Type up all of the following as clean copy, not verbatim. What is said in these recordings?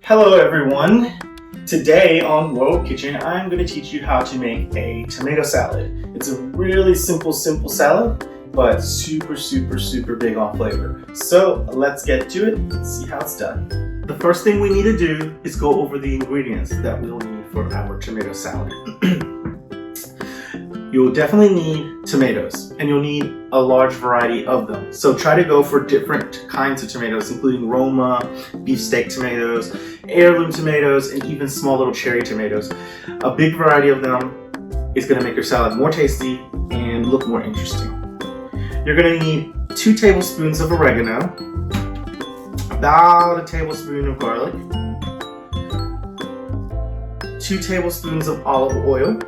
Hello everyone! Today on World Kitchen, I'm going to teach you how to make a tomato salad. It's a really simple salad, but super big on flavor. So let's get to it and see how it's done. The first thing we need to do is go over the ingredients that we'll need for our tomato salad. You'll definitely need tomatoes, and you'll need a large variety of them. So try to go for different kinds of tomatoes, including Roma, beefsteak tomatoes, heirloom tomatoes, and even small little cherry tomatoes. A big variety of them is going to make your salad more tasty and look more interesting. You're going to need 2 tablespoons of oregano, about a tablespoon of garlic, 2 tablespoons of olive oil,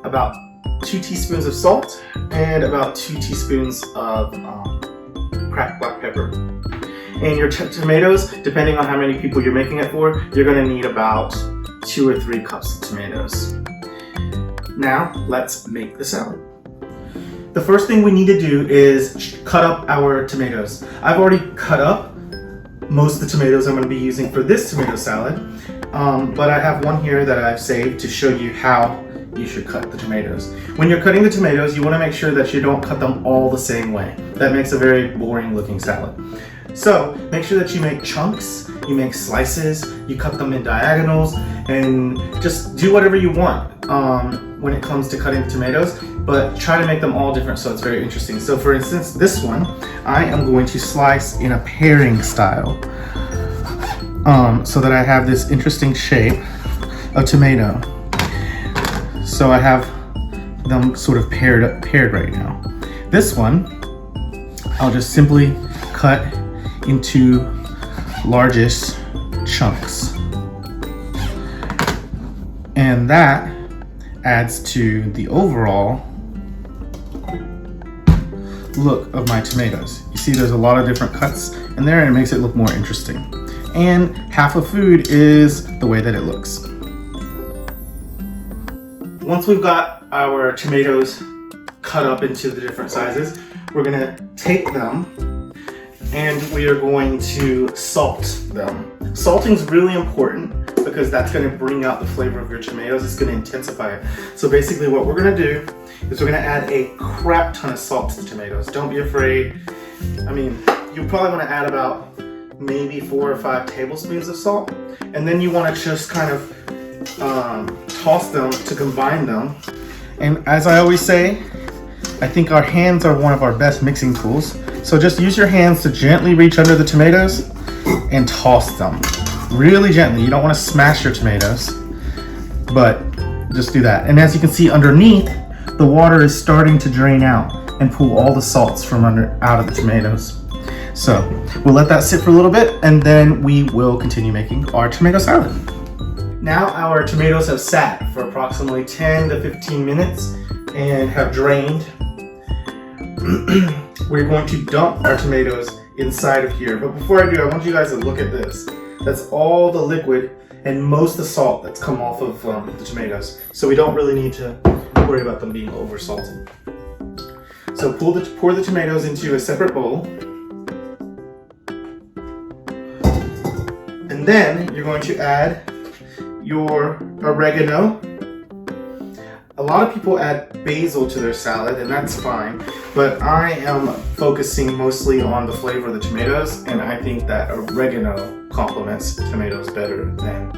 about 2 teaspoons of salt, and about 2 teaspoons of cracked black pepper. And your tomatoes, depending on how many people you're making it for, you're going to need about 2 or 3 cups of tomatoes. Now, let's make the salad. The first thing we need to do is cut up our tomatoes. I've already cut up most of the tomatoes I'm going to be using for this tomato salad, but I have one here that I've saved to show you how you should cut the tomatoes. When you're cutting the tomatoes, you want to make sure that you don't cut them all the same way. That makes a very boring looking salad. So make sure that you make chunks, you make slices, you cut them in diagonals, and just do whatever you want when it comes to cutting the tomatoes, but try to make them all different so it's very interesting. So for instance, this one, I am going to slice in a paring style so that I have this interesting shape of tomato. So I have them sort of paired right now. This one, I'll just simply cut into largest chunks. And that adds to the overall look of my tomatoes. You see there's a lot of different cuts in there and it makes it look more interesting. And half of food is the way that it looks. Once we've got our tomatoes cut up into the different sizes, we're going to take them and we are going to salt them. Salting is really important because that's going to bring out the flavor of your tomatoes. It's going to intensify it. So basically what we're going to do is we're going to add a crap ton of salt to the tomatoes. Don't be afraid. I mean, you probably want to add about maybe 4 or 5 tablespoons of salt. And then you want to just kind of toss them to combine them. And as I always say, I think our hands are one of our best mixing tools. So just use your hands to gently reach under the tomatoes and toss them. Really gently. You don't want to smash your tomatoes, but just do that. And as you can see underneath, the water is starting to drain out and pull all the salts from out of the tomatoes. So we'll let that sit for a little bit and then we will continue making our tomato salad. Now our tomatoes have sat for approximately 10 to 15 minutes and have drained. We're going to dump our tomatoes inside of here. But before I do, I want you guys to look at this. That's all the liquid and most of the salt that's come off of the tomatoes. So we don't really need to worry about them being over salted. So pour the tomatoes into a separate bowl. And then you're going to add your oregano. A lot of people add basil to their salad, and that's fine, but I am focusing mostly on the flavor of the tomatoes, and I think that oregano complements tomatoes better than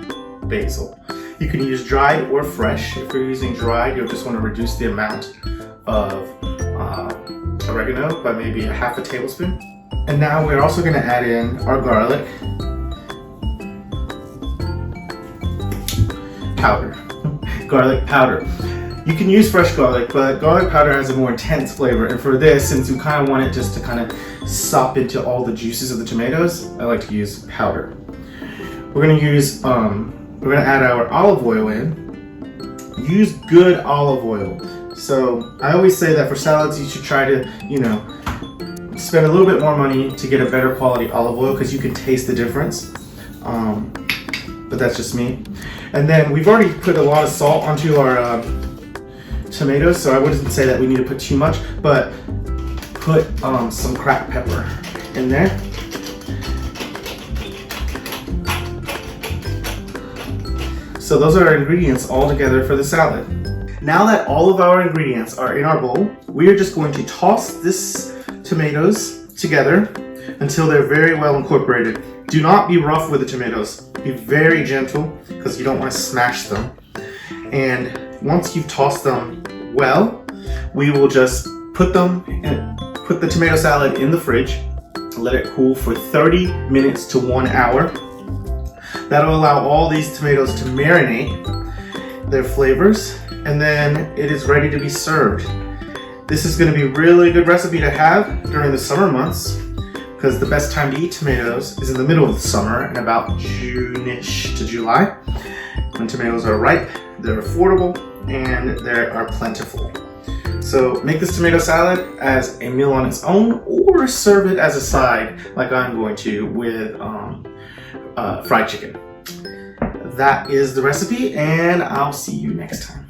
basil. You can use dried or fresh. If you're using dried, you'll just want to reduce the amount of oregano by maybe a half a tablespoon. And now we're also going to add in our garlic powder. Garlic powder. You can use fresh garlic, but garlic powder has a more intense flavor. And for this, since you kind of want it just to kind of sop into all the juices of the tomatoes, I like to use powder. We're going to add our olive oil in. Use good olive oil. So I always say that for salads, you should try to, spend a little bit more money to get a better quality olive oil because you can taste the difference. But that's just me. And then we've already put a lot of salt onto our tomatoes, so I wouldn't say that we need to put too much, but put some cracked pepper in there. So those are our ingredients all together for the salad. Now that all of our ingredients are in our bowl, we are just going to toss this tomatoes together until they're very well incorporated. Do not be rough with the tomatoes. Be very gentle because you don't want to smash them. And once you've tossed them well, we will just put the tomato salad in the fridge, let it cool for 30 minutes to 1 hour. That'll allow all these tomatoes to marinate their flavors, and then it is ready to be served. This is going to be a really good recipe to have during the summer months, because the best time to eat tomatoes is in the middle of the summer and about June-ish to July, when tomatoes are ripe, they're affordable, and they are plentiful. So make this tomato salad as a meal on its own, or serve it as a side like I'm going to with fried chicken. That is the recipe, and I'll see you next time.